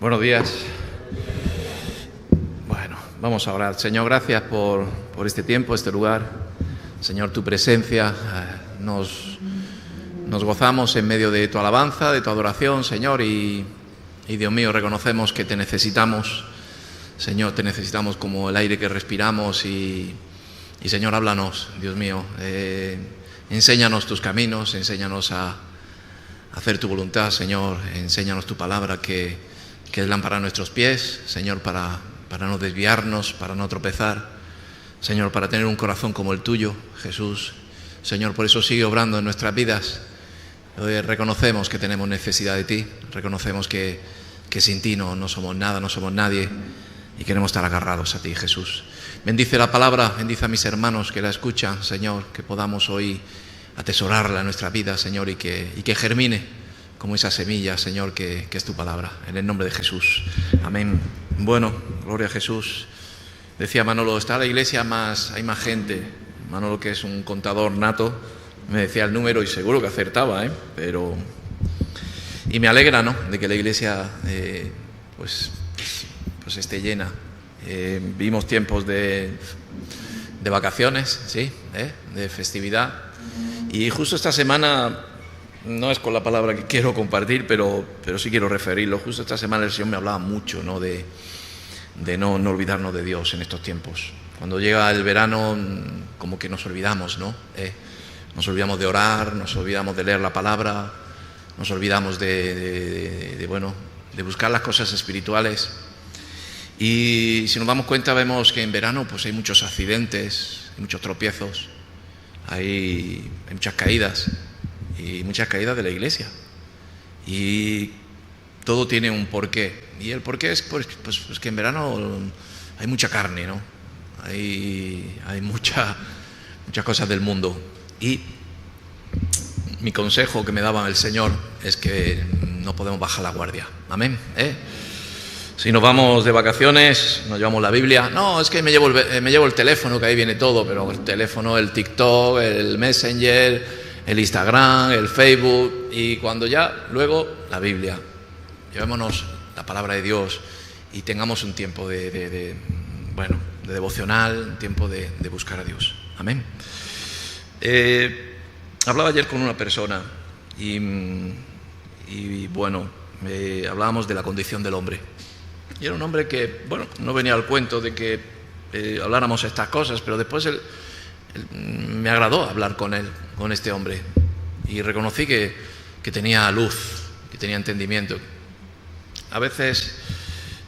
Buenos días. Bueno, vamos a orar. Señor, gracias por este tiempo, este lugar. Señor, tu presencia, nos gozamos en medio de tu alabanza, de tu adoración, Señor, y Dios mío, reconocemos que te necesitamos. Señor, te necesitamos como el aire que respiramos y Señor, háblanos, Dios mío. Enséñanos tus caminos, enséñanos a hacer tu voluntad, Señor. Enséñanos tu palabra que es lámpara a nuestros pies, Señor, para no desviarnos, para no tropezar, Señor, para tener un corazón como el tuyo, Jesús. Señor, por eso sigue obrando en nuestras vidas. Reconocemos que tenemos necesidad de ti, reconocemos que sin ti no somos nada, no somos nadie y queremos estar agarrados a ti, Jesús. Bendice la palabra, bendice a mis hermanos que la escuchan, Señor, que podamos hoy atesorarla en nuestra vida, Señor, y que germine como esa semilla, Señor, que es tu palabra, en el nombre de Jesús. Amén. Bueno, gloria a Jesús. Decía Manolo, está la iglesia hay más gente. Manolo, que es un contador nato, me decía el número y seguro que acertaba, y me alegra, ¿no?, de que la iglesia pues esté llena. Vimos tiempos de vacaciones, ¿sí?, de festividad. Y justo esta semana, no es con la palabra que quiero compartir, pero sí quiero referirlo. Justo esta semana el Señor me hablaba mucho, ¿no?, de no olvidarnos de Dios en estos tiempos. Cuando llega el verano, como que nos olvidamos, ¿no? Nos olvidamos de orar, nos olvidamos de leer la palabra, nos olvidamos de buscar las cosas espirituales. Y si nos damos cuenta, vemos que en verano pues hay muchos accidentes, hay muchos tropiezos, hay muchas caídas. Y muchas caídas de la iglesia. Y todo tiene un porqué. Y el porqué es pues que en verano hay mucha carne, ¿no? Hay muchas cosas del mundo. Y mi consejo que me daba el Señor es que no podemos bajar la guardia. Amén. Si nos vamos de vacaciones, nos llevamos la Biblia. No, es que me llevo el teléfono, que ahí viene todo. Pero el teléfono, el TikTok, el Messenger, el Instagram, el Facebook, y cuando ya, luego la Biblia. Llevémonos la palabra de Dios y tengamos un tiempo de devocional, un tiempo de buscar a Dios. Amén. Hablaba ayer con una persona y hablábamos de la condición del hombre. Y era un hombre que, no venía al cuento de que habláramos estas cosas, pero después me agradó hablar con él, con este hombre, y reconocí que tenía luz, que tenía entendimiento. A veces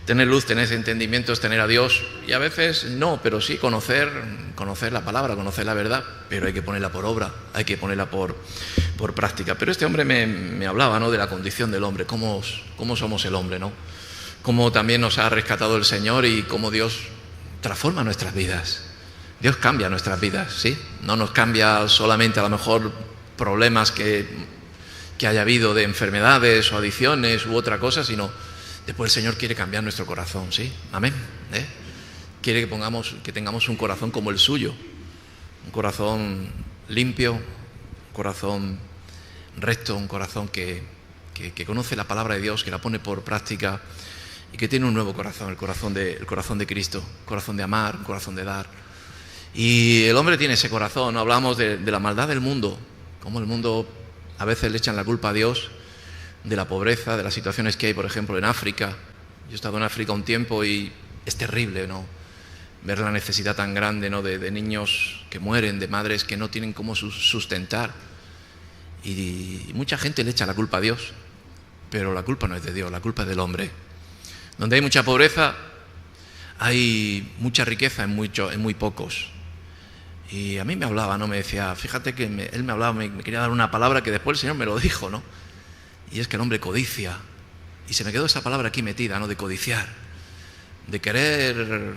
tener luz, tener entendimiento es tener a Dios, y a veces no, pero sí conocer la palabra, conocer la verdad, pero hay que ponerla por obra, hay que ponerla por práctica. Pero este hombre me hablaba, ¿no?, de la condición del hombre, cómo somos el hombre, ¿no? Cómo también nos ha rescatado el Señor y cómo Dios transforma nuestras vidas. Dios cambia nuestras vidas, ¿sí? No nos cambia solamente a lo mejor problemas que haya habido de enfermedades o adicciones u otra cosa, sino después el Señor quiere cambiar nuestro corazón, ¿sí? Amén. Quiere que tengamos un corazón como el suyo, un corazón limpio, un corazón recto, un corazón que conoce la palabra de Dios, que la pone por práctica y que tiene un nuevo corazón, el corazón de Cristo, un corazón de amar, un corazón de dar. Y el hombre tiene ese corazón, ¿no? Hablamos de la maldad del mundo, cómo el mundo a veces le echan la culpa a Dios de la pobreza, de las situaciones que hay, por ejemplo, en África. Yo he estado en África un tiempo y es terrible, ¿no?, ver la necesidad tan grande, ¿no?, de niños que mueren, de madres que no tienen cómo sustentar. Y mucha gente le echa la culpa a Dios, pero la culpa no es de Dios, la culpa es del hombre. Donde hay mucha pobreza, hay mucha riqueza en muy pocos. Y a mí me hablaba, ¿no? Me decía, fíjate que él me hablaba, me quería dar una palabra que después el Señor me lo dijo, ¿no? Y es que el hombre codicia. Y se me quedó esa palabra aquí metida, ¿no?, de codiciar, de querer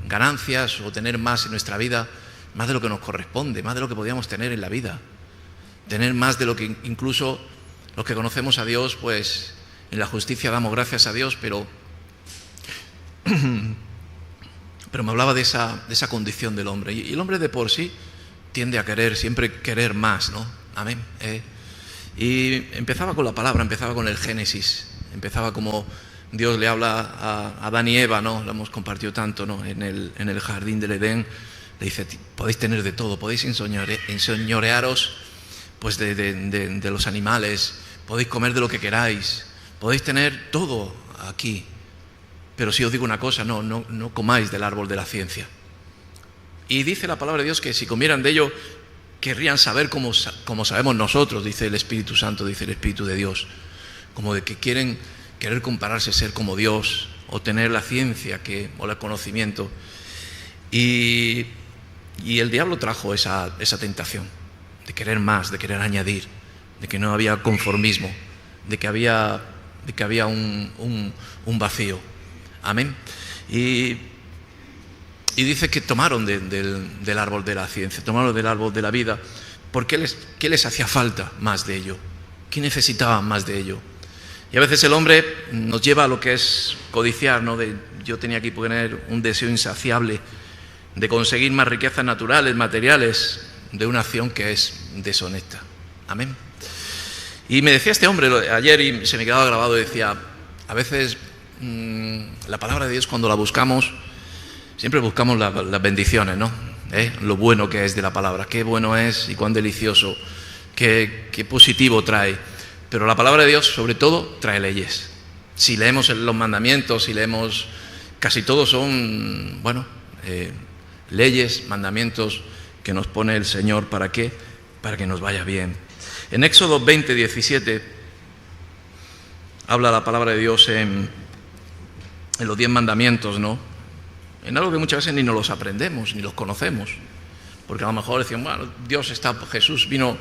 ganancias o tener más en nuestra vida, más de lo que nos corresponde, más de lo que podíamos tener en la vida. Tener más de lo que incluso los que conocemos a Dios, pues en la justicia damos gracias a Dios, pero me hablaba de esa condición del hombre. Y el hombre de por sí tiende a siempre querer más, ¿no? Amén. Y empezaba con la palabra, empezaba con el Génesis, Empezaba como Dios le habla a Adán y Eva, ¿no? Lo hemos compartido tanto, ¿no? En el jardín del Edén. Le dice, podéis tener de todo, podéis enseñorearos pues de los animales, podéis comer de lo que queráis, podéis tener todo aquí. Pero si os digo una cosa, no comáis del árbol de la ciencia. Y dice la palabra de Dios que si comieran de ello, querrían saber como sabemos nosotros, dice el Espíritu Santo, dice el Espíritu de Dios. Como de que quieren querer compararse, ser como Dios, o tener la ciencia o el conocimiento. Y el diablo trajo esa tentación de querer más, de querer añadir, de que no había conformismo, de que había un vacío. Amén. Y dice que tomaron del árbol de la ciencia, tomaron del árbol de la vida. ¿Por qué les hacía falta más de ello? ¿Qué necesitaban más de ello? Y a veces el hombre nos lleva a lo que es codiciar, ¿no? Yo tenía que poner un deseo insaciable de conseguir más riquezas naturales, materiales, de una acción que es deshonesta. Amén. Y me decía este hombre ayer, y se me quedaba grabado, y decía, a veces la palabra de Dios, cuando la buscamos, siempre buscamos las bendiciones, ¿no? Lo bueno que es de la palabra, qué bueno es y cuán delicioso, qué positivo trae. Pero la palabra de Dios, sobre todo, trae leyes. Si leemos los mandamientos, si leemos, casi todos son, leyes, mandamientos que nos pone el Señor. ¿Para qué? Para que nos vaya bien. En Éxodo 20, 17, habla la palabra de Dios en los 10 mandamientos, ¿no? En algo que muchas veces ni nos los aprendemos, ni los conocemos. Porque a lo mejor decían, Jesús vino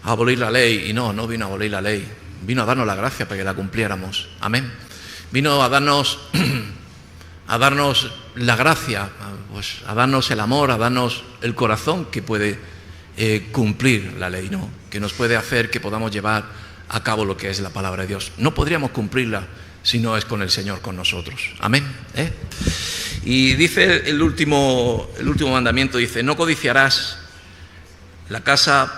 a abolir la ley, y no vino a abolir la ley, vino a darnos la gracia para que la cumpliéramos. Amén. Vino a darnos la gracia, pues a darnos el amor, a darnos el corazón que puede cumplir la ley, ¿no? Que nos puede hacer que podamos llevar a cabo lo que es la palabra de Dios. No podríamos cumplirla si no es con el Señor con nosotros. Amén. Y dice el último mandamiento, dice, no codiciarás la casa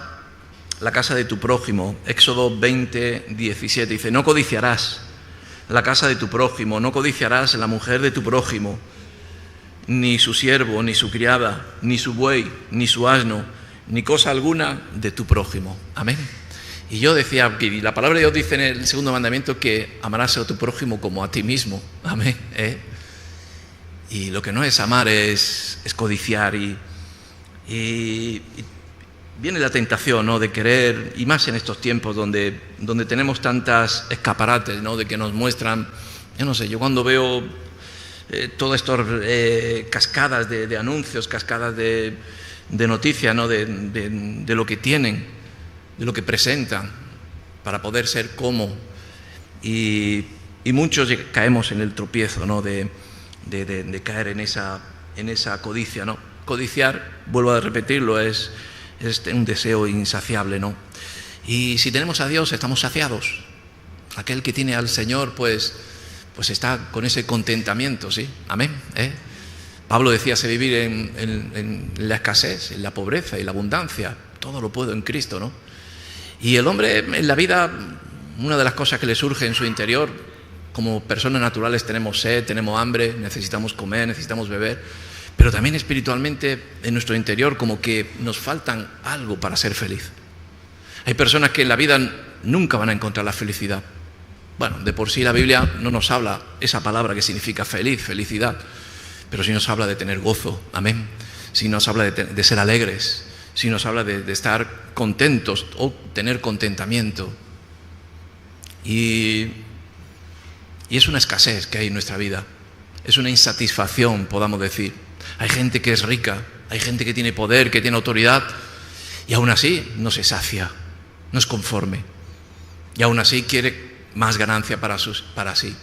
de tu prójimo. Éxodo 20, 17 dice, no codiciarás la casa de tu prójimo, no codiciarás la mujer de tu prójimo, ni su siervo, ni su criada, ni su buey, ni su asno, ni cosa alguna de tu prójimo. Amén. Y yo decía, y la palabra de Dios dice en el segundo mandamiento que amarás a tu prójimo como a ti mismo. Amén. Y lo que no es amar es codiciar, y viene la tentación, ¿no? De querer, y más en estos tiempos donde tenemos tantas escaparates, ¿no? De que nos muestran, yo cuando veo todas estas cascadas de anuncios, cascadas de noticias, ¿no? De lo que tienen, de lo que presentan, para poder ser como, y muchos caemos en el tropiezo, ¿no? De caer en esa codicia, ¿no? Codiciar, vuelvo a repetirlo, es un deseo insaciable, ¿no? Y si tenemos a Dios, estamos saciados. Aquel que tiene al Señor, pues está con ese contentamiento, ¿sí? Amén. Pablo decía, sé vivir en la escasez, en la pobreza y la abundancia. Todo lo puedo en Cristo, ¿no? Y el hombre en la vida, una de las cosas que le surge en su interior, como personas naturales tenemos sed, tenemos hambre, necesitamos comer, necesitamos beber, pero también espiritualmente en nuestro interior como que nos faltan algo para ser feliz. Hay personas que en la vida nunca van a encontrar la felicidad. Bueno, de por sí la Biblia no nos habla esa palabra que significa felicidad, pero sí nos habla de tener gozo, amén. Sí nos habla de ser alegres, sí nos habla de estar contentos o tener contentamiento. Y es una escasez que hay en nuestra vida, es una insatisfacción, podamos decir. Hay gente que es rica, hay gente que tiene poder, que tiene autoridad, y aún así no se sacia, no es conforme, y aún así quiere más ganancia para sí.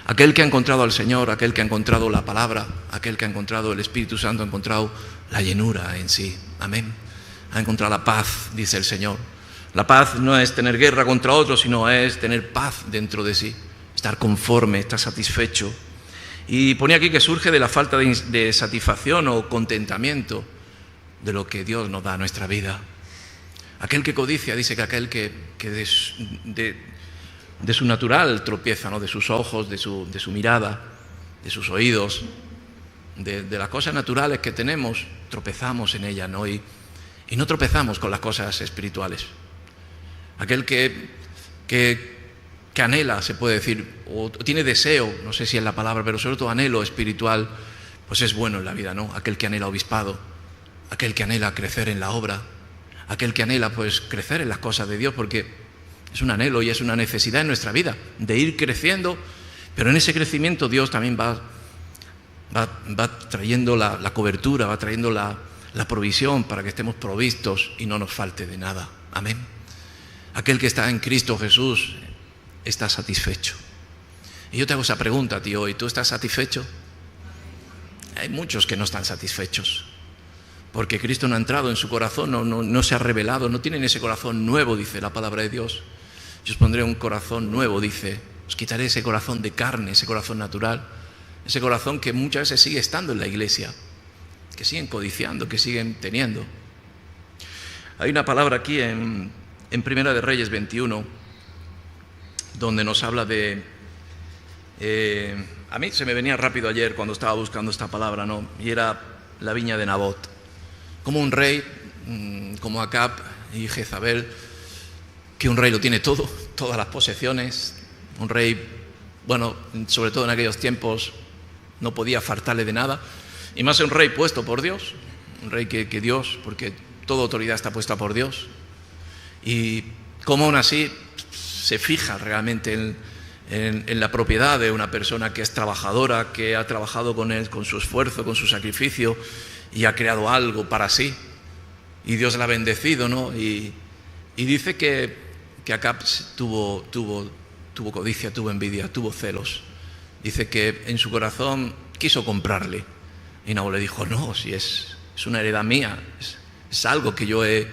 Aquel que ha encontrado al Señor, aquel que ha encontrado la palabra, aquel que ha encontrado el Espíritu Santo, ha encontrado la llenura en sí, amén. Ha encontrado la paz, dice el Señor. La paz no es tener guerra contra otros, sino es tener paz dentro de sí, estar conforme, estar satisfecho. Y ponía aquí que surge de la falta de satisfacción o contentamiento de lo que Dios nos da a nuestra vida. Aquel que codicia, dice que aquel que de su natural tropieza, ¿no? De sus ojos, de su mirada, de sus oídos, de las cosas naturales que tenemos, tropezamos en ellas, ¿no? Y no tropezamos con las cosas espirituales. Aquel que anhela, se puede decir, o tiene deseo, no sé si es la palabra, pero sobre todo anhelo espiritual, pues es bueno en la vida, ¿no? Aquel que anhela obispado, aquel que anhela crecer en la obra, aquel que anhela pues crecer en las cosas de Dios, porque es un anhelo y es una necesidad en nuestra vida de ir creciendo, pero en ese crecimiento Dios también va trayendo la cobertura, va trayendo la provisión para que estemos provistos y no nos falte de nada. Amén. Aquel que está en Cristo Jesús está satisfecho. Y yo te hago esa pregunta a ti hoy, ¿tú estás satisfecho? Hay muchos que no están satisfechos, porque Cristo no ha entrado en su corazón, no se ha revelado, no tienen ese corazón nuevo, dice la palabra de Dios. Yo os pondré un corazón nuevo, dice, os quitaré ese corazón de carne, ese corazón natural, ese corazón que muchas veces sigue estando en la iglesia, que siguen codiciando, que siguen teniendo. Hay una palabra aquí en Primera de Reyes 21, donde nos habla de... a mí se me venía rápido ayer cuando estaba buscando esta palabra, ¿no? Y era la viña de Nabot. Como un rey, como Acab y Jezabel, que un rey lo tiene todo, todas las posesiones. Un rey, bueno, sobre todo en aquellos tiempos, no podía faltarle de nada. Y más un rey puesto por Dios, un rey que Dios, porque toda autoridad está puesta por Dios. Y como aún así se fija realmente en la propiedad de una persona que es trabajadora, que ha trabajado con él, con su esfuerzo, con su sacrificio, y ha creado algo para sí. Y Dios la ha bendecido, ¿no? Y dice que Acab tuvo codicia, tuvo envidia, tuvo celos. Dice que en su corazón quiso comprarle. Y Nabot le dijo, no, si es una heredad mía, es algo que yo he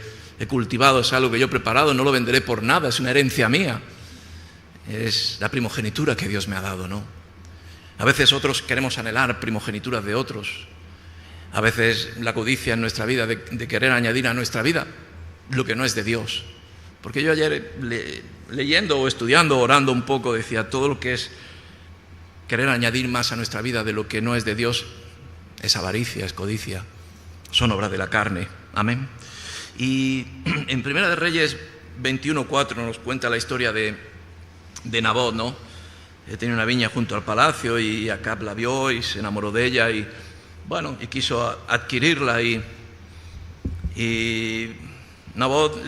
cultivado, es algo que yo he preparado, no lo venderé por nada, es una herencia mía. Es la primogenitura que Dios me ha dado, ¿no? A veces otros queremos anhelar primogenituras de otros. A veces la codicia en nuestra vida de querer añadir a nuestra vida lo que no es de Dios. Porque yo ayer leyendo o estudiando, orando un poco, decía, todo lo que es querer añadir más a nuestra vida de lo que no es de Dios es avaricia, es codicia, son obras de la carne. Amén. Y en Primera de Reyes 21:4 nos cuenta la historia de Nabot, ¿no? Tenía una viña junto al palacio y Acab la vio y se enamoró de ella y bueno, y quiso adquirirla y Nabot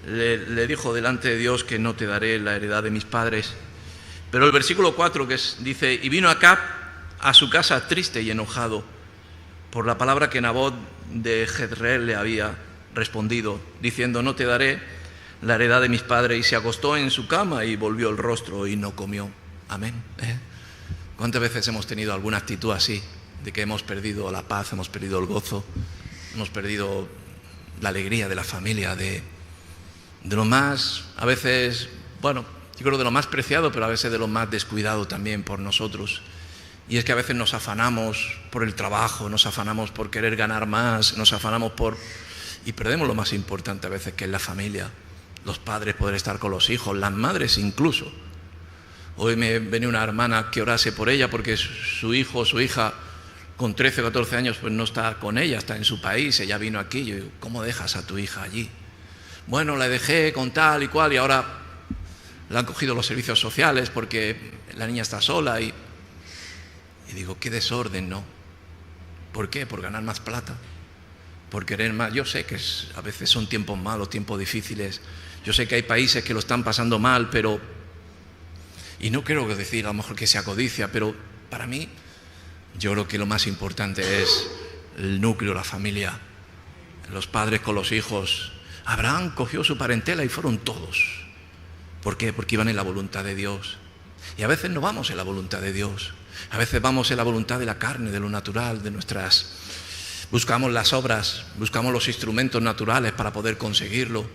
le dijo delante de Dios que no te daré la heredad de mis padres. Pero el versículo 4 dice, y vino Acab a su casa triste y enojado por la palabra que Nabot de Jezreel le había respondido, diciendo, no te daré la heredad de mis padres, y se acostó en su cama y volvió el rostro y no comió. Amén. ¿Cuántas veces hemos tenido alguna actitud así? De que hemos perdido la paz, hemos perdido el gozo, hemos perdido la alegría de la familia, de lo más, a veces, bueno, yo creo de lo más preciado, pero a veces de lo más descuidado también por nosotros. Y es que a veces nos afanamos por el trabajo, nos afanamos por querer ganar más, nos afanamos y perdemos lo más importante a veces, que es la familia, los padres, poder estar con los hijos, las madres incluso. Hoy me venía una hermana que orase por ella porque su hijo o su hija con 13 o 14 años pues no está con ella, está en su país, ella vino aquí. Yo digo, ¿cómo dejas a tu hija allí? Bueno, la dejé con tal y cual y ahora la han cogido los servicios sociales porque la niña está sola y digo, qué desorden, ¿no? ¿Por qué? Por ganar más plata, por querer más. Yo sé que a veces son tiempos malos, tiempos difíciles. Yo sé que hay países que lo están pasando mal, pero... Y no quiero decir a lo mejor que sea codicia, pero para mí yo creo que lo más importante es el núcleo, la familia, los padres con los hijos. Abraham cogió su parentela y fueron todos. ¿Por qué? Porque iban en la voluntad de Dios. Y a veces no vamos en la voluntad de Dios. A veces vamos en la voluntad de la carne, de lo natural, de nuestras... Buscamos las obras, buscamos los instrumentos naturales para poder conseguirlo.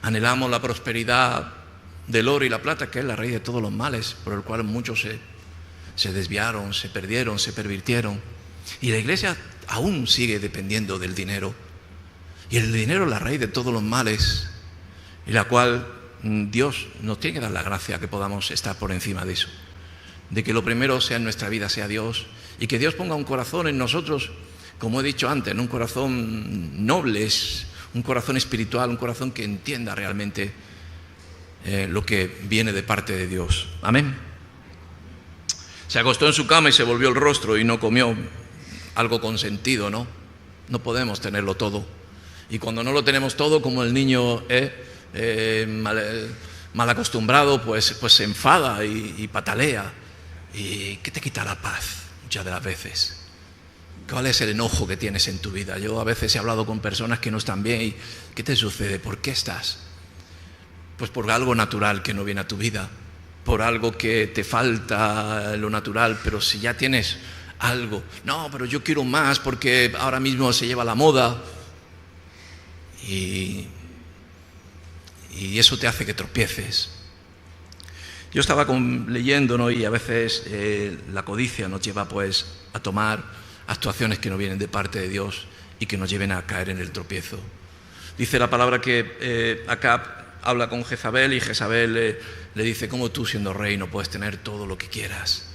Anhelamos la prosperidad del oro y la plata, que es la raíz de todos los males, por el cual muchos se desviaron, se perdieron, se pervirtieron. Y la iglesia aún sigue dependiendo del dinero. Y el dinero es la raíz de todos los males, y la cual Dios nos tiene que dar la gracia que podamos estar por encima de eso. De que lo primero sea en nuestra vida sea Dios, y que Dios ponga un corazón en nosotros, como he dicho antes, un corazón noble, un corazón espiritual, un corazón que entienda realmente lo que viene de parte de Dios. Amén. Se acostó en su cama y se volvió el rostro y no comió. Algo con sentido, ¿no? No podemos tenerlo todo. Y cuando no lo tenemos todo, como el niño mal acostumbrado, pues se enfada y patalea. ¿Y qué te quita la paz muchas de las veces? ¿Cuál es el enojo que tienes en tu vida? Yo a veces he hablado con personas que no están bien y ¿qué te sucede? ¿Por qué estás? Pues por algo natural que no viene a tu vida, por algo que te falta lo natural, pero si ya tienes algo, no, pero yo quiero más porque ahora mismo se lleva la moda y eso te hace que tropieces. Yo estaba leyendo, ¿no? Y a veces la codicia nos lleva pues a tomar actuaciones que no vienen de parte de Dios y que nos lleven a caer en el tropiezo. Dice la palabra que Acab habla con Jezabel y Jezabel le dice: ¿cómo tú, siendo rey, no puedes tener todo lo que quieras?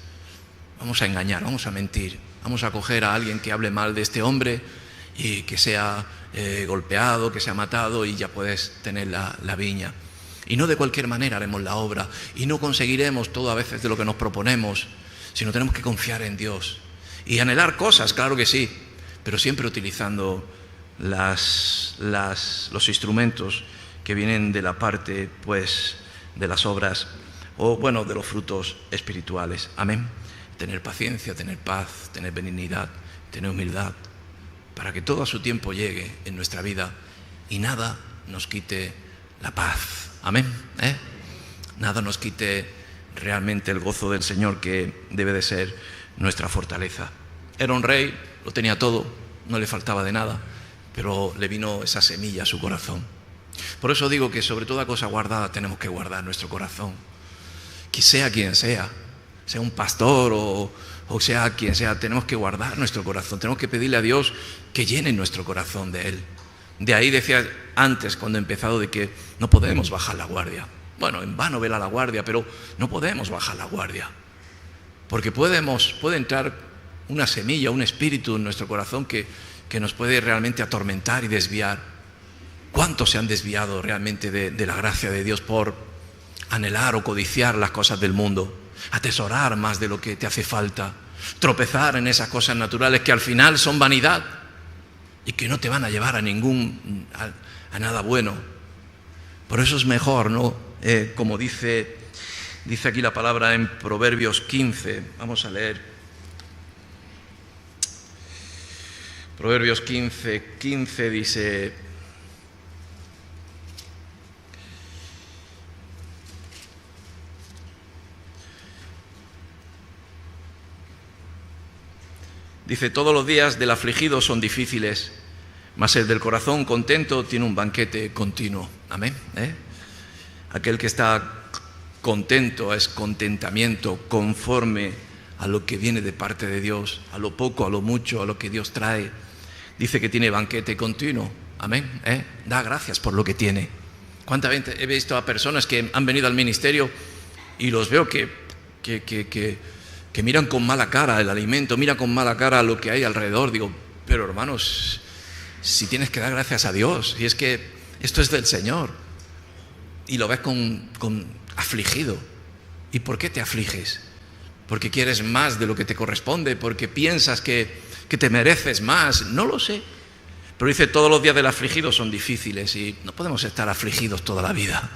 Vamos a engañar, vamos a mentir, vamos a coger a alguien que hable mal de este hombre y que sea golpeado, que sea matado, y ya puedes tener la viña. Y no de cualquier manera haremos la obra y no conseguiremos todo a veces de lo que nos proponemos, sino tenemos que confiar en Dios y anhelar cosas, claro que sí, pero siempre utilizando los instrumentos que vienen de la parte pues de las obras o bueno, de los frutos espirituales. Amén. Tener paciencia, tener paz, tener benignidad, tener humildad, para que todo a su tiempo llegue en nuestra vida y nada nos quite la paz. Amén. Nada nos quite realmente el gozo del Señor, que debe de ser nuestra fortaleza. Era un rey, lo tenía todo, no le faltaba de nada, pero le vino esa semilla a su corazón. Por eso digo que sobre toda cosa guardada tenemos que guardar nuestro corazón. Que sea quien sea un pastor o sea quien sea, tenemos que guardar nuestro corazón, tenemos que pedirle a Dios que llene nuestro corazón de Él. De ahí decía antes, cuando he empezado, de que no podemos bajar la guardia. Bueno, en vano vela la guardia, pero no podemos bajar la guardia. Porque puede entrar una semilla, un espíritu en nuestro corazón que nos puede realmente atormentar y desviar. ¿Cuántos se han desviado realmente de la gracia de Dios por anhelar o codiciar las cosas del mundo? Atesorar más de lo que te hace falta. Tropezar en esas cosas naturales que al final son vanidad y que no te van a llevar a nada bueno. Por eso es mejor, ¿no? Como dice aquí la palabra en Proverbios 15. Vamos a leer. Proverbios 15 dice: todos los días del afligido son difíciles, mas el del corazón contento tiene un banquete continuo. Amén. Aquel que está contento es contentamiento conforme a lo que viene de parte de Dios, a lo poco, a lo mucho, a lo que Dios trae. Dice que tiene banquete continuo. Amén. Da gracias por lo que tiene. ¿Cuántas veces he visto a personas que han venido al ministerio y los veo que miran con mala cara el alimento, miran con mala cara lo que hay alrededor? Digo, pero hermanos, si tienes que dar gracias a Dios, y es que esto es del Señor, y lo ves con afligido. ¿Y por qué te afliges? ¿Porque quieres más de lo que te corresponde? ¿Porque piensas que te mereces más? No lo sé. Pero dice, todos los días del afligido son difíciles, y no podemos estar afligidos toda la vida.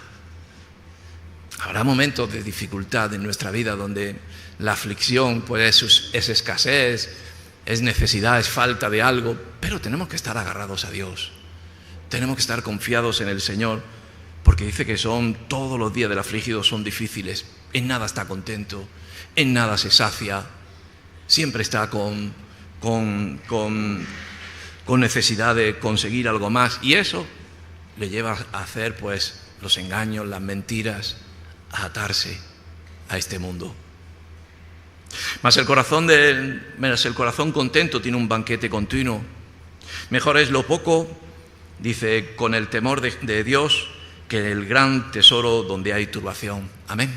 Habrá momentos de dificultad en nuestra vida donde la aflicción pues es escasez, es necesidad, es falta de algo, pero tenemos que estar agarrados a Dios. Tenemos que estar confiados en el Señor, porque dice que todos los días del afligido son difíciles. En nada está contento, en nada se sacia, siempre está con necesidad de conseguir algo más, y eso le lleva a hacer pues los engaños, las mentiras, a atarse a este mundo. Mas el corazón contento tiene un banquete continuo. Mejor es lo poco, dice, con el temor de Dios, que el gran tesoro donde hay turbación. Amén.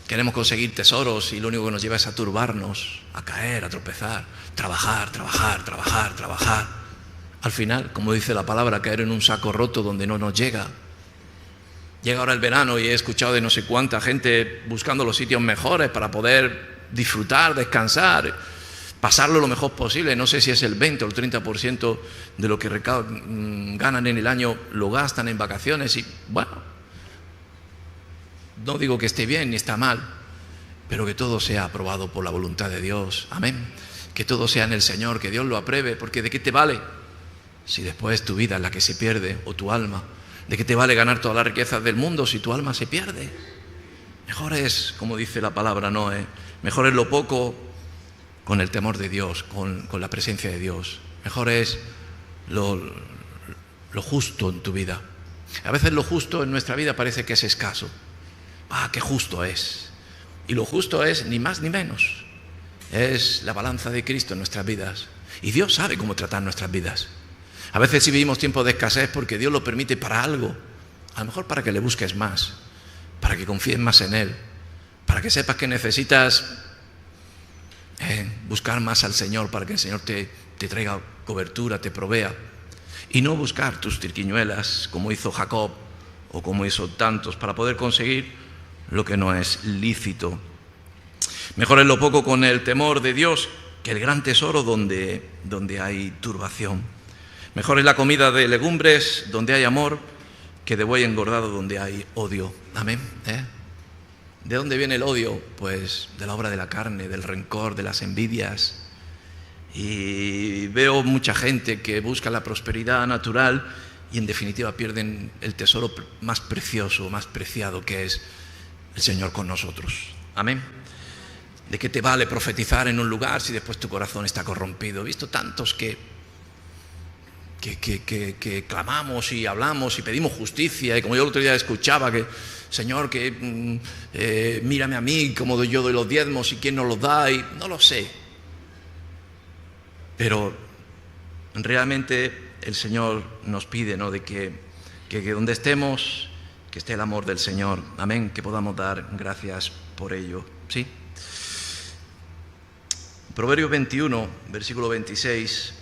Queremos conseguir tesoros y lo único que nos lleva es a turbarnos, a caer, a tropezar, trabajar. Al final, como dice la palabra, caer en un saco roto donde no nos llega. Llega ahora el verano y he escuchado de no sé cuánta gente buscando los sitios mejores para poder disfrutar, descansar, pasarlo lo mejor posible. No sé si es el 20 o el 30% de lo que ganan en el año lo gastan en vacaciones y bueno, no digo que esté bien ni está mal, pero que todo sea aprobado por la voluntad de Dios. Amén. Que todo sea en el Señor, que Dios lo apruebe, porque ¿de qué te vale si después tu vida es la que se pierde o tu alma? ¿De qué te vale ganar todas las riquezas del mundo si tu alma se pierde? Mejor es, como dice la palabra, mejor es lo poco con el temor de Dios, con la presencia de Dios. Mejor es lo justo en tu vida. A veces lo justo en nuestra vida parece que es escaso. Qué justo es. Y lo justo es ni más ni menos. Es la balanza de Cristo en nuestras vidas. Y Dios sabe cómo tratar nuestras vidas. A veces sí vivimos tiempos de escasez porque Dios lo permite para algo. A lo mejor para que le busques más, para que confíes más en Él, para que sepas que necesitas buscar más al Señor, para que el Señor te traiga cobertura, te provea. Y no buscar tus triquiñuelas como hizo Jacob o como hizo tantos para poder conseguir lo que no es lícito. Mejor es lo poco con el temor de Dios que el gran tesoro donde hay turbación. Mejor es la comida de legumbres donde hay amor que de buey engordado donde hay odio. Amén. ¿De dónde viene el odio? Pues de la obra de la carne, del rencor, de las envidias. Y veo mucha gente que busca la prosperidad natural y en definitiva pierden el tesoro más precioso, más preciado, que es el Señor con nosotros. Amén. ¿De qué te vale profetizar en un lugar si después tu corazón está corrompido? He visto tantos que clamamos y hablamos y pedimos justicia, y como yo el otro día escuchaba que Señor, que mírame a mí como yo doy los diezmos y quién nos los da, y no lo sé, pero realmente el Señor nos pide, de que donde estemos, que esté el amor del Señor. Amén. Que podamos dar gracias por ello. ¿Sí? Proverbios 21, versículo 26,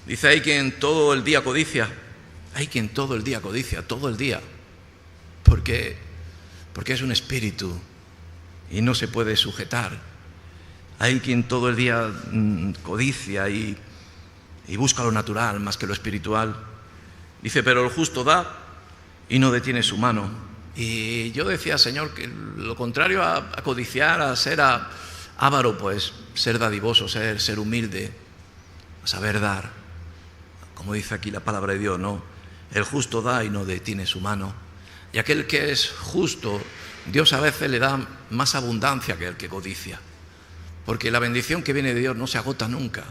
dice: hay quien todo el día codicia. Hay quien todo el día codicia, todo el día. Porque es un espíritu y no se puede sujetar. Hay quien todo el día codicia y busca lo natural más que lo espiritual. Dice: pero el justo da y no detiene su mano. Y yo decía, Señor, que lo contrario a codiciar, a ser avaro, pues ser dadivoso, ser humilde, saber dar. Como dice aquí la palabra de Dios, el justo da y no detiene su mano. Y aquel que es justo, Dios a veces le da más abundancia que el que codicia. Porque la bendición que viene de Dios no se agota nunca.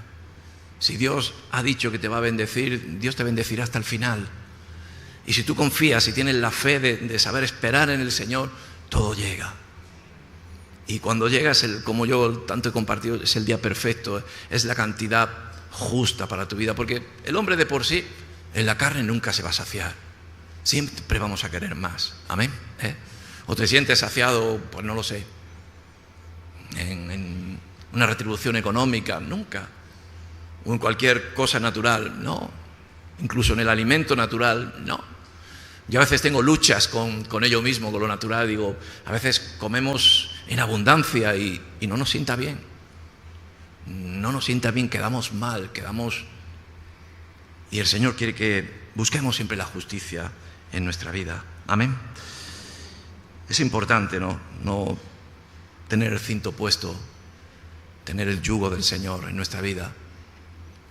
Si Dios ha dicho que te va a bendecir, Dios te bendecirá hasta el final. Y si tú confías y tienes la fe de saber esperar en el Señor, todo llega. Y cuando llega, como yo tanto he compartido, es el día perfecto, es la cantidad justa para tu vida. Porque el hombre de por sí, en la carne nunca se va a saciar. Siempre vamos a querer más. Amén. O te sientes saciado, pues no lo sé, en una retribución económica, nunca. O en cualquier cosa natural, no. Incluso en el alimento natural, no. Yo a veces tengo luchas con ello mismo, con lo natural. Digo, a veces comemos en abundancia y no nos sienta bien. No nos sienta bien, quedamos mal, Y el Señor quiere que busquemos siempre la justicia en nuestra vida. Amén. Es importante, no tener el cinto puesto, tener el yugo del Señor en nuestra vida,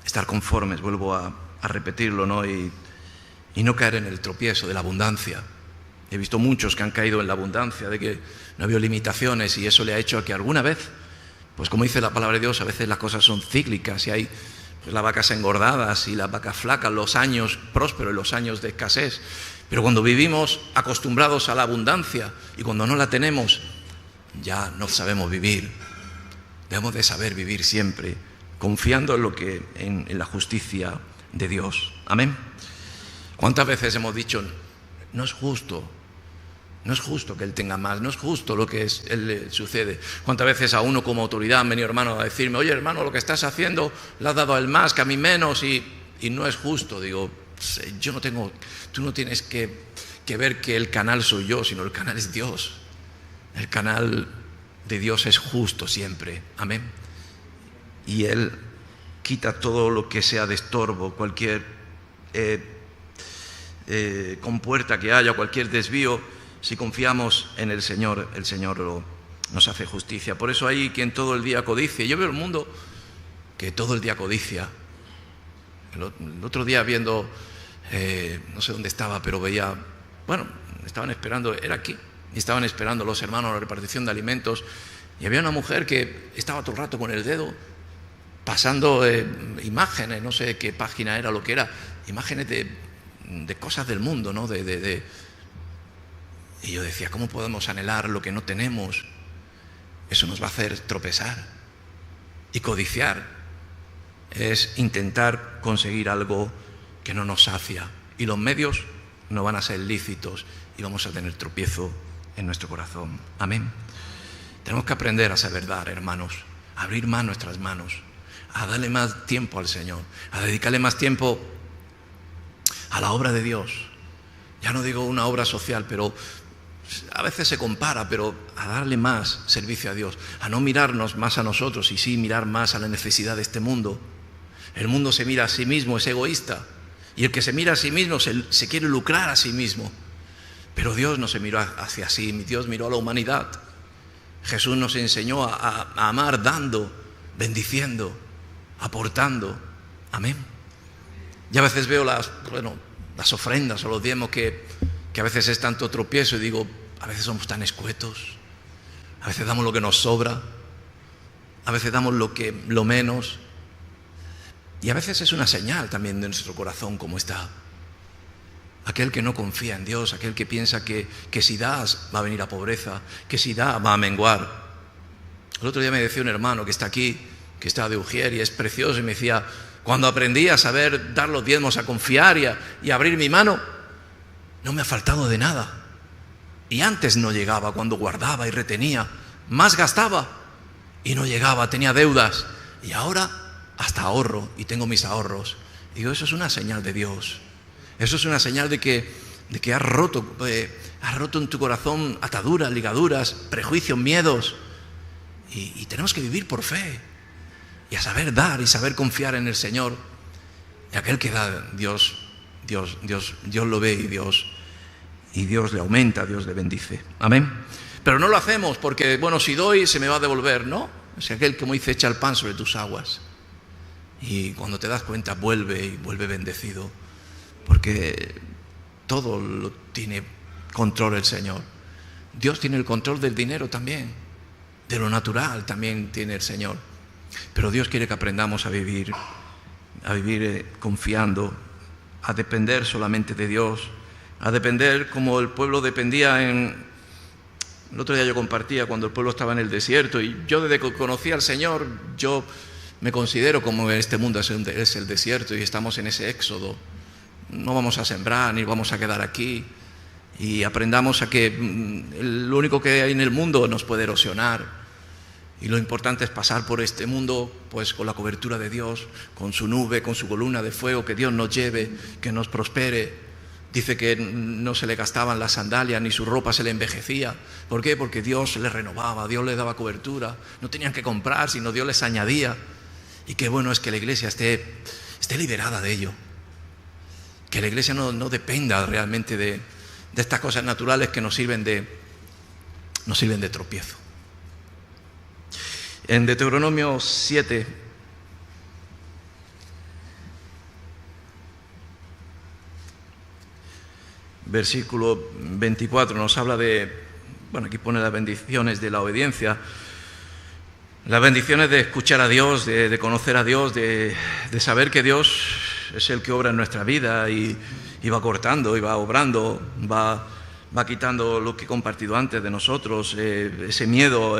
estar conformes, vuelvo a repetirlo, y no caer en el tropiezo de la abundancia. He visto muchos que han caído en la abundancia, de que no había limitaciones, y eso le ha hecho a que alguna vez, pues como dice la palabra de Dios, a veces las cosas son cíclicas y hay las vacas engordadas y las vacas flacas, los años prósperos y los años de escasez. Pero cuando vivimos acostumbrados a la abundancia y cuando no la tenemos, ya no sabemos vivir. Debemos de saber vivir siempre confiando en la justicia de Dios. Amén. ¿Cuántas veces hemos dicho, no es justo? No es justo que él tenga más, no es justo lo que él le sucede. ¿Cuántas veces a uno como autoridad han venido hermanos a decirme, oye hermano, lo que estás haciendo le has dado a él más, que a mí menos, y no es justo? Digo, yo no tengo, tú no tienes que ver que el canal soy yo, sino el canal es Dios. El canal de Dios es justo siempre, amén. Y Él quita todo lo que sea de estorbo, cualquier compuerta que haya, cualquier desvío. Si confiamos en el Señor nos hace justicia. Por eso hay quien todo el día codicia. Yo veo el mundo que todo el día codicia. El otro día viendo, no sé dónde estaba, pero veía, estaban esperando, era aquí, y estaban esperando los hermanos la repartición de alimentos, y había una mujer que estaba todo el rato con el dedo pasando imágenes, no sé qué página era, lo que era, imágenes de cosas del mundo, ¿no? Y yo decía, ¿cómo podemos anhelar lo que no tenemos? Eso nos va a hacer tropezar. Y codiciar es intentar conseguir algo que no nos sacia. Y los medios no van a ser lícitos y vamos a tener tropiezo en nuestro corazón. Amén. Tenemos que aprender a saber dar, hermanos, a abrir más nuestras manos, a darle más tiempo al Señor, a dedicarle más tiempo a la obra de Dios. Ya no digo una obra social, pero a veces se compara, pero a darle más servicio a Dios, a no mirarnos más a nosotros y sí mirar más a la necesidad de este mundo. El mundo se mira a sí mismo, es egoísta, y el que se mira a sí mismo se quiere lucrar a sí mismo. Pero Dios no se miró hacia sí, Dios miró a la humanidad. Jesús nos enseñó a amar dando, bendiciendo, aportando. Amén. Y a veces veo las ofrendas o los diezmos que a veces es tanto tropiezo y digo, a veces somos tan escuetos, a veces damos lo que nos sobra, a veces damos lo menos, y a veces es una señal también de nuestro corazón cómo está. Aquel que no confía en Dios, aquel que piensa que si das va a venir la pobreza, que si da va a menguar. El otro día me decía un hermano que está aquí, que está de Ujier y es precioso, y me decía, cuando aprendí a saber dar los diezmos, a confiar y a abrir mi mano, no me ha faltado de nada. Y antes no llegaba, cuando guardaba y retenía, más gastaba y no llegaba, tenía deudas. Y ahora hasta ahorro y tengo mis ahorros. Digo, eso es una señal de Dios. Eso es una señal de que has roto en tu corazón ataduras, ligaduras, prejuicios, miedos. Y tenemos que vivir por fe y a saber dar y saber confiar en el Señor. Y aquel que da, Dios lo ve y Dios le aumenta, Dios le bendice. Amén. Pero no lo hacemos porque, si doy se me va a devolver. No, es aquel que, como dice, echa el pan sobre tus aguas. Y cuando te das cuenta vuelve y vuelve bendecido. Porque todo lo tiene control el Señor. Dios tiene el control del dinero también. De lo natural también tiene el Señor. Pero Dios quiere que aprendamos a vivir confiando, a depender solamente de Dios, a depender como el pueblo dependía el otro día yo compartía cuando el pueblo estaba en el desierto, y yo desde que conocí al Señor, yo me considero como este mundo es el desierto y estamos en ese éxodo. No vamos a sembrar ni vamos a quedar aquí, y aprendamos a que lo único que hay en el mundo nos puede erosionar. Y lo importante es pasar por este mundo pues con la cobertura de Dios, con su nube, con su columna de fuego, que Dios nos lleve, que nos prospere. Dice que no se le gastaban las sandalias ni su ropa se le envejecía. ¿Por qué? Porque Dios le renovaba, Dios le daba cobertura. No tenían que comprar, sino Dios les añadía. Y qué bueno es que la iglesia esté liberada de ello. Que la iglesia no dependa realmente de estas cosas naturales que nos sirven de tropiezo. En Deuteronomio 7, versículo 24, nos habla aquí pone las bendiciones de la obediencia, las bendiciones de escuchar a Dios, de conocer a Dios, de saber que Dios es el que obra en nuestra vida y va cortando, y va obrando, va quitando lo que he compartido antes de nosotros, ese miedo,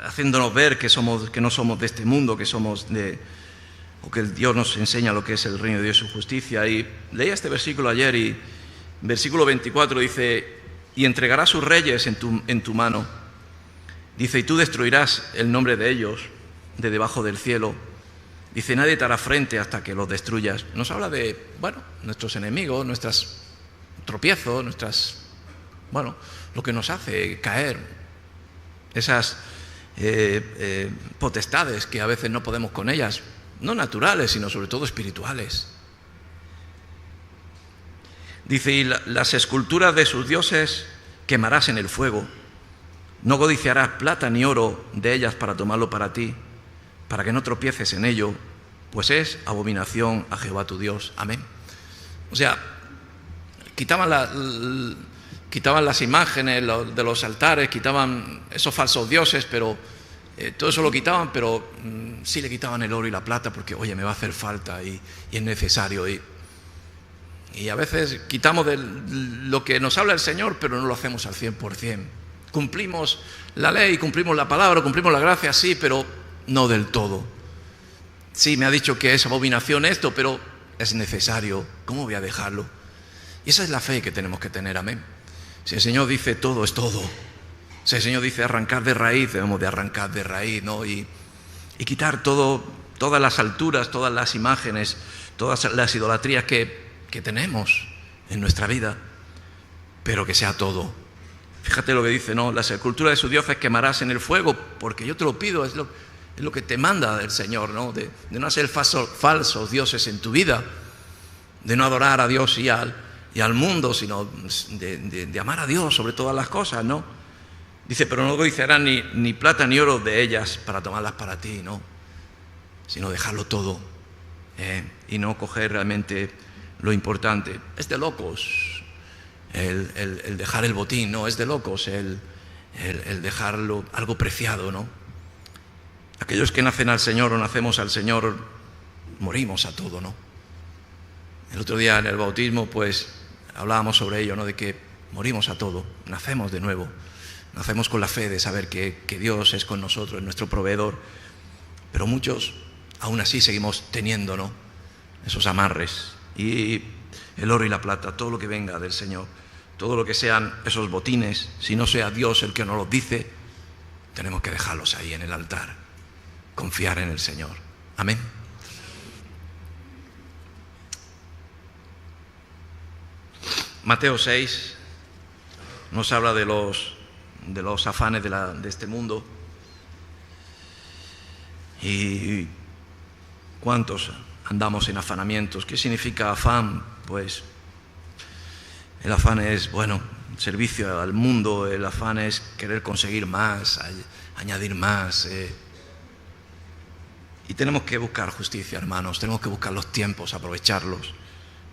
haciéndonos ver que no somos de este mundo, que somos o que Dios nos enseña lo que es el reino de Dios y su justicia. Y leía este versículo ayer y versículo 24 dice: y entregarás sus reyes en tu mano. Dice: y tú destruirás el nombre de ellos de debajo del cielo. Dice: nadie te hará frente hasta que los destruyas. Nos habla de, nuestros enemigos, nuestros tropiezos, lo que nos hace caer, esas potestades que a veces no podemos con ellas, no naturales, sino sobre todo espirituales. Dice: y las esculturas de sus dioses quemarás en el fuego. No codiciarás plata ni oro de ellas para tomarlo para ti, para que no tropieces en ello, pues es abominación a Jehová tu Dios. Amén. O sea, quitaban las imágenes de los altares, quitaban esos falsos dioses, pero todo eso lo quitaban, pero sí le quitaban el oro y la plata, porque, oye, me va a hacer falta y es necesario. Y a veces quitamos de lo que nos habla el Señor, pero no lo hacemos al 100%. Cumplimos la ley, cumplimos la palabra, cumplimos la gracia, sí, pero no del todo. Sí, me ha dicho que es abominación esto, pero es necesario. ¿Cómo voy a dejarlo? Y esa es la fe que tenemos que tener, amén. Si el Señor dice todo, es todo. Si el Señor dice arrancar de raíz, debemos de arrancar de raíz, ¿no? Y quitar todas las alturas, todas las imágenes, todas las idolatrías que tenemos en nuestra vida, pero que sea todo. Fíjate lo que dice, ¿no? Las esculturas de sus dioses quemarás en el fuego, porque yo te lo pido, es lo que te manda el Señor, ¿no? De no hacer falsos dioses en tu vida, de no adorar a Dios y al mundo, sino de amar a Dios sobre todas las cosas, ¿no? Dice: pero no codiciarás ni plata ni oro de ellas para tomarlas para ti, ¿no? Sino dejarlo todo, y no coger realmente lo importante. Es de locos el dejar el botín, ¿no? Es de locos el dejarlo, algo preciado, ¿no? Aquellos que nacen al Señor o nacemos al Señor, morimos a todo, ¿no? El otro día en el bautismo, pues, hablábamos sobre ello, ¿no? De que morimos a todo, nacemos de nuevo, nacemos con la fe de saber que Dios es con nosotros, es nuestro proveedor, pero muchos aún así seguimos teniendo, ¿no? Esos amarres. Y el oro y la plata, todo lo que venga del Señor, todo lo que sean esos botines, si no sea Dios el que nos los dice, tenemos que dejarlos ahí en el altar, confiar en el Señor. Amén. Mateo 6 nos habla de los afanes de este mundo. ¿Y cuántos andamos en afanamientos? ¿Qué significa afán? Pues el afán es, servicio al mundo. El afán es querer conseguir más, añadir más. Y tenemos que buscar justicia, hermanos. Tenemos que buscar los tiempos, aprovecharlos.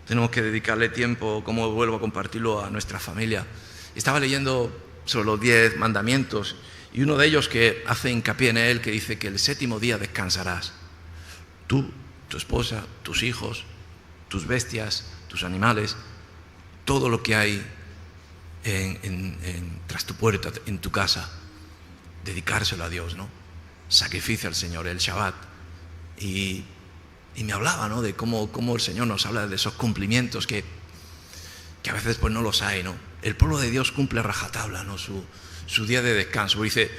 Tenemos que dedicarle tiempo, como vuelvo a compartirlo, a nuestra familia. Estaba leyendo sobre los 10 mandamientos y uno de ellos que hace hincapié en él, que dice que el 7º día descansarás. Tú, tu esposa, tus hijos, tus bestias, tus animales, todo lo que hay tras tu puerta, en tu casa, dedicárselo a Dios, ¿no? Sacrificio al Señor, el Shabbat. Y me hablaba, ¿no? De cómo el Señor nos habla de esos cumplimientos que a veces pues no los hay, ¿no? El pueblo de Dios cumple a rajatabla, ¿no? Su día de descanso. Dice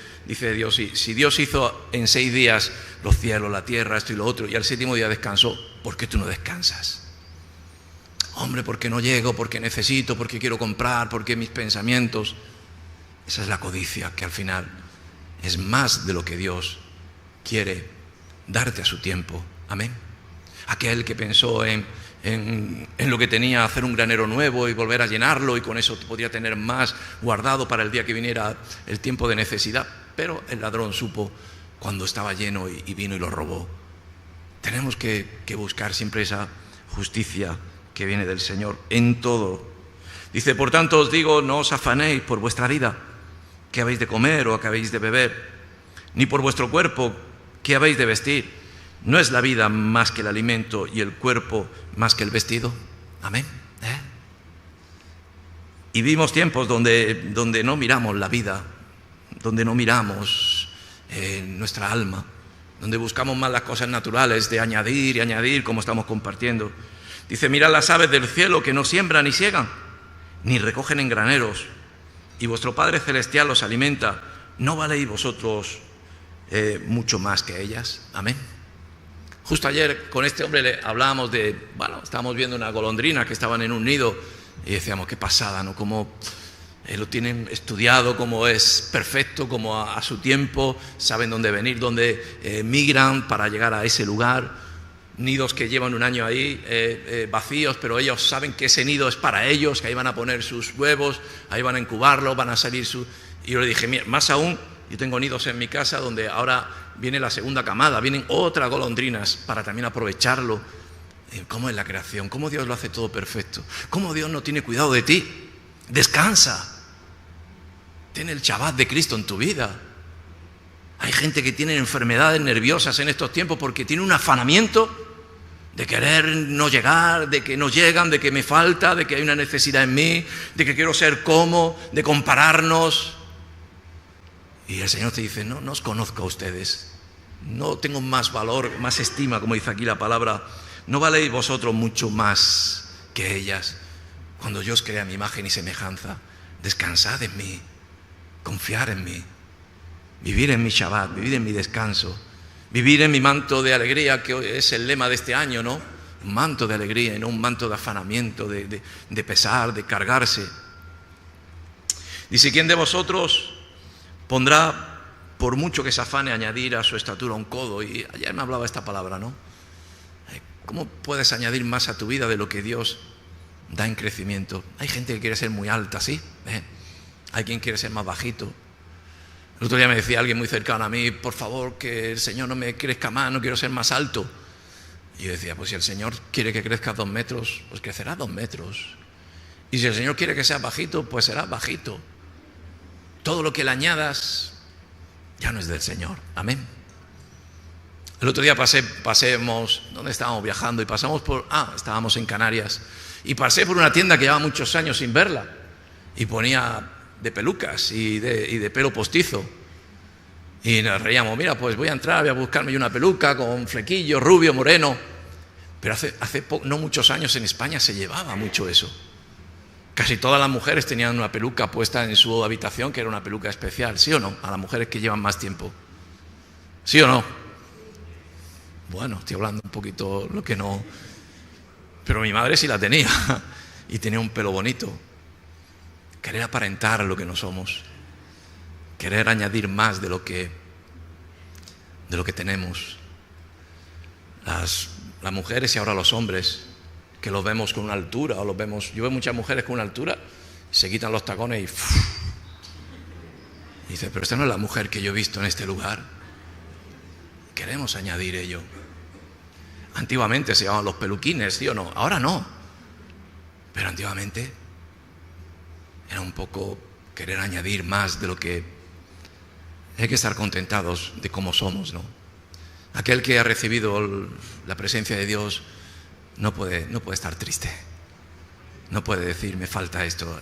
Dios: si Dios hizo en 6 días los cielos, la tierra, esto y lo otro, y al 7º día descansó, ¿por qué tú no descansas? Hombre, porque no llego, porque necesito, porque quiero comprar, porque mis pensamientos. Esa es la codicia, que al final es más de lo que Dios quiere darte a su tiempo. Amén. Aquel que pensó en lo que tenía, hacer un granero nuevo y volver a llenarlo, y con eso podría tener más guardado para el día que viniera el tiempo de necesidad, pero el ladrón supo cuando estaba lleno y vino y lo robó. Tenemos que buscar siempre esa justicia que viene del Señor en todo. Dice: por tanto os digo, no os afanéis por vuestra vida, qué habéis de comer o qué habéis de beber, ni por vuestro cuerpo, qué habéis de vestir. ¿No es la vida más que el alimento y el cuerpo más que el vestido? Amén. Y vivimos tiempos donde no miramos la vida, donde no miramos nuestra alma, donde buscamos más las cosas naturales, de añadir y añadir, como estamos compartiendo. Dice, mirad las aves del cielo que no siembran ni siegan, ni recogen en graneros, y vuestro Padre Celestial los alimenta. ¿No valéis vosotros mucho más que ellas? Amén. Justo ayer con este hombre le hablábamos estábamos viendo una golondrina que estaban en un nido y decíamos, qué pasada, ¿no? Cómo lo tienen estudiado, cómo es perfecto, cómo a su tiempo saben dónde venir, dónde migran para llegar a ese lugar. Nidos que llevan un año ahí vacíos, pero ellos saben que ese nido es para ellos, que ahí van a poner sus huevos, ahí van a incubarlos, van a salir Y yo le dije, mira, más aún, yo tengo nidos en mi casa donde ahora viene la segunda camada, vienen otras golondrinas para también aprovecharlo. ¿Cómo es la creación? ¿Cómo Dios lo hace todo perfecto? ¿Cómo Dios no tiene cuidado de ti? Descansa. Ten el Shabbat de Cristo en tu vida. Hay gente que tiene enfermedades nerviosas en estos tiempos porque tiene un afanamiento de querer no llegar, de que no llegan, de que me falta, de que hay una necesidad en mí, de que quiero ser como, de compararnos. Y el Señor te dice, no os conozco a ustedes, no tengo más valor, más estima, como dice aquí la palabra, no valéis vosotros mucho más que ellas. Cuando yo os creé a mi imagen y semejanza, descansad en mí, confiar en mí, vivir en mi Shabbat, vivir en mi descanso, vivir en mi manto de alegría, que es el lema de este año, ¿no? Un manto de alegría y no un manto de afanamiento, de pesar, de cargarse. Dice, ¿quién de vosotros pondrá, por mucho que se afane, añadir a su estatura un codo? Y ayer me hablaba esta palabra, ¿no? ¿Cómo puedes añadir más a tu vida de lo que Dios da en crecimiento? Hay gente que quiere ser muy alta, ¿sí? Hay quien quiere ser más bajito. El otro día me decía alguien muy cercano a mí, por favor, que el Señor no me crezca más, no quiero ser más alto. Y yo decía, pues si el Señor quiere que crezcas 2 metros, pues crecerás 2 metros. Y si el Señor quiere que seas bajito, pues serás bajito. Todo lo que le añadas ya no es del Señor. Amén. El otro día pasemos, ¿dónde estábamos viajando? Y pasamos estábamos en Canarias. Y pasé por una tienda que llevaba muchos años sin verla. Y ponía de pelucas y de pelo postizo. Y nos reíamos, mira, pues voy a entrar, voy a buscarme una peluca con flequillo, rubio, moreno. Pero no muchos años en España se llevaba mucho eso. Casi todas las mujeres tenían una peluca puesta en su habitación, que era una peluca especial, ¿sí o no? A las mujeres que llevan más tiempo. ¿Sí o no? Bueno, estoy hablando un poquito lo que no. Pero mi madre sí la tenía. Y tenía un pelo bonito. Querer aparentar lo que no somos, querer añadir más de lo que tenemos. Las mujeres y ahora los hombres, que los vemos con una altura, yo veo muchas mujeres con una altura, se quitan los tacones y dice, pero esta no es la mujer que yo he visto en este lugar. Queremos añadir ello. Antiguamente se llamaban los peluquines, ¿sí o no? Ahora no, pero antiguamente era un poco querer añadir más de lo que hay que estar contentados de cómo somos, ¿no? Aquel que ha recibido la presencia de Dios no puede estar triste, no puede decir me falta esto.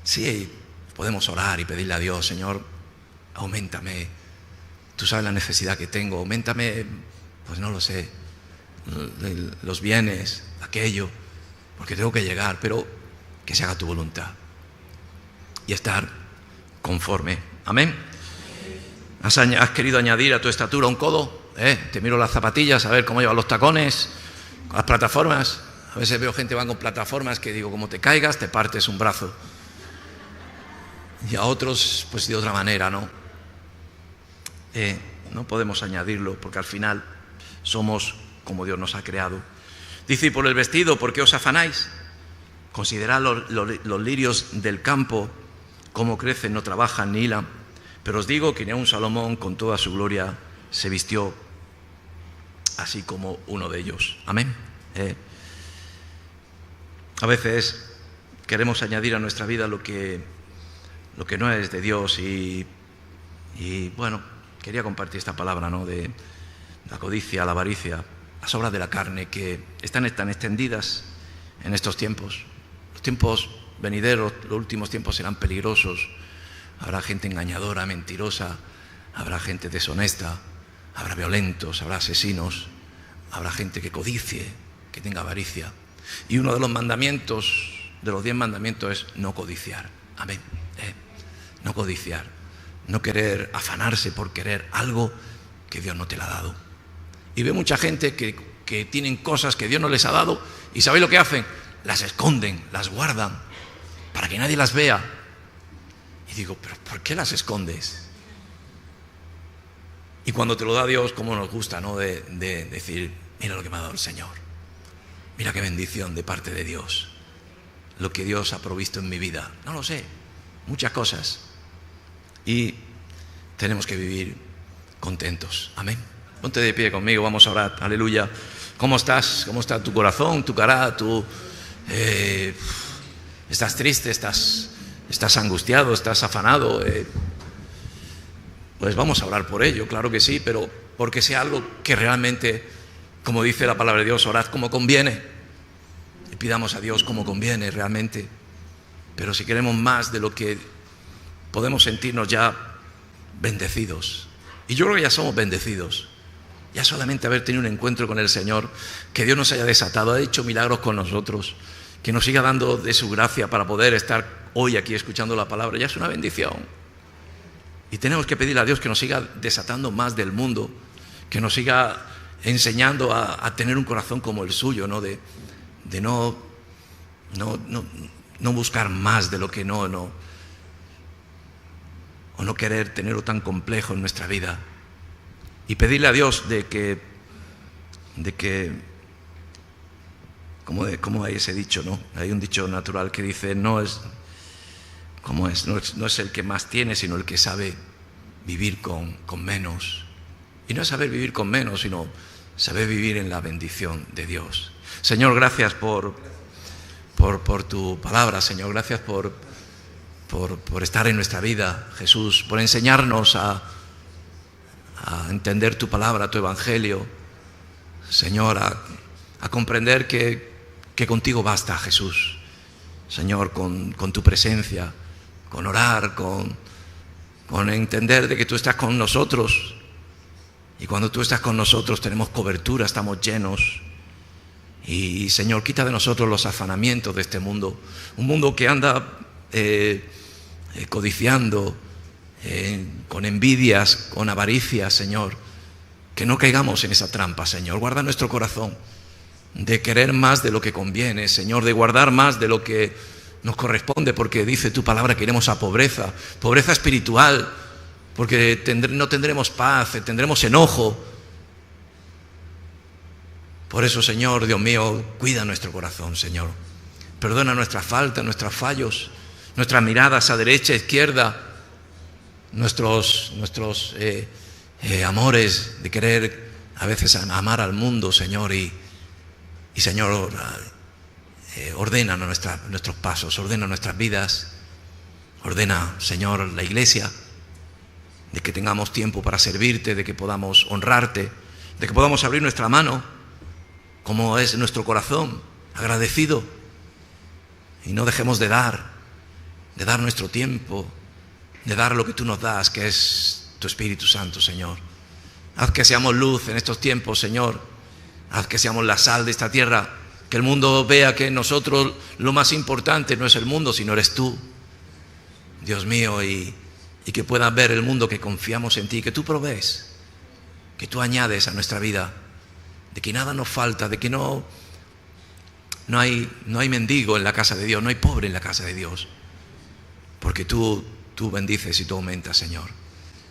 Sí, podemos orar y pedirle a Dios, Señor, auméntame, tú sabes la necesidad que tengo, auméntame, pues no lo sé, los bienes, aquello, porque tengo que llegar, pero que se haga tu voluntad. Y estar conforme. Amén. ¿Has querido añadir a tu estatura un codo? Te miro las zapatillas a ver cómo llevan los tacones, las plataformas. A veces veo gente que va con plataformas que digo, como te caigas, te partes un brazo. Y a otros, pues de otra manera, ¿no? No podemos añadirlo porque al final somos como Dios nos ha creado. Dice, y por el vestido, ¿por qué os afanáis? Considerad los lirios del campo, cómo crecen, no trabajan ni hilan. Pero os digo que ni aun Salomón con toda su gloria se vistió así como uno de ellos. Amén. A veces queremos añadir a nuestra vida lo que no es de Dios y bueno, quería compartir esta palabra, ¿no? De la codicia, la avaricia, las obras de la carne que están tan extendidas en estos tiempos. Los tiempos venideros, los últimos tiempos serán peligrosos. Habrá gente engañadora, mentirosa, habrá gente deshonesta, habrá violentos, habrá asesinos, habrá gente que codicie, que tenga avaricia. Y uno de los mandamientos, de los 10 mandamientos, es no codiciar. Amén. No codiciar, no querer afanarse por querer algo que Dios no te la ha dado. Y veo mucha gente que tienen cosas que Dios no les ha dado y ¿sabéis lo que hacen? Las esconden, las guardan para que nadie las vea. Y digo, ¿pero por qué las escondes? Y cuando te lo da Dios, cómo nos gusta, ¿no? De decir, mira lo que me ha dado el Señor. Mira qué bendición de parte de Dios. Lo que Dios ha provisto en mi vida. No lo sé, muchas cosas. Y tenemos que vivir contentos. Amén. Ponte de pie conmigo, vamos a orar. Aleluya. ¿Cómo estás? ¿Cómo está tu corazón, tu cara? ¿Estás triste? ¿Estás angustiado? ¿Estás afanado? Pues vamos a orar por ello, claro que sí, pero porque sea algo que realmente, como dice la palabra de Dios, orad como conviene. Y pidamos a Dios como conviene realmente. Pero si queremos más de lo que podemos sentirnos ya bendecidos. Y yo creo que ya somos bendecidos. Ya solamente haber tenido un encuentro con el Señor, que Dios nos haya desatado, ha hecho milagros con nosotros, que nos siga dando de su gracia para poder estar hoy aquí escuchando la palabra, ya es una bendición. Y tenemos que pedirle a Dios que nos siga desatando más del mundo, que nos siga enseñando a tener un corazón como el suyo, ¿no? De no buscar más de lo que o no querer tenerlo tan complejo en nuestra vida. Y pedirle a Dios de que como hay ese dicho, ¿no? Hay un dicho natural que dice, no es el que más tiene, sino el que sabe vivir con menos. Y no es saber vivir con menos, sino saber vivir en la bendición de Dios. Señor, gracias por tu palabra, Señor. Gracias por estar en nuestra vida, Jesús, por enseñarnos a entender tu palabra, tu evangelio, Señor, a comprender que contigo basta, Jesús, Señor, con tu presencia, con orar, con entender de que tú estás con nosotros, y cuando tú estás con nosotros tenemos cobertura, estamos llenos. Y Señor, quita de nosotros los afanamientos de este mundo, un mundo que anda codiciando, con envidias, con avaricias, Señor. Que no caigamos en esa trampa, Señor. Guarda nuestro corazón de querer más de lo que conviene, Señor, de guardar más de lo que nos corresponde, porque dice tu palabra que iremos a pobreza espiritual, porque no tendremos paz, tendremos enojo. Por eso, Señor, Dios mío, cuida nuestro corazón, Señor. Perdona nuestras faltas, nuestros fallos, nuestras miradas a derecha, a izquierda, nuestros amores de querer a veces amar al mundo, Señor, y Señor, ordena nuestros pasos, ordena nuestras vidas, ordena, Señor, la iglesia, de que tengamos tiempo para servirte, de que podamos honrarte, de que podamos abrir nuestra mano, como es nuestro corazón, agradecido, y no dejemos de dar nuestro tiempo, de dar lo que tú nos das, que es tu Espíritu Santo, Señor. Haz que seamos luz en estos tiempos, Señor. Haz que seamos la sal de esta tierra, que el mundo vea que en nosotros lo más importante no es el mundo, sino eres tú, Dios mío, y que puedan ver el mundo que confiamos en ti, que tú provees, que tú añades a nuestra vida, de que nada nos falta, de que no hay mendigo en la casa de Dios, no hay pobre en la casa de Dios, porque tú bendices y tú aumentas, Señor.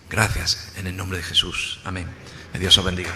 Gracias en el nombre de Jesús. Amén. Que Dios os bendiga.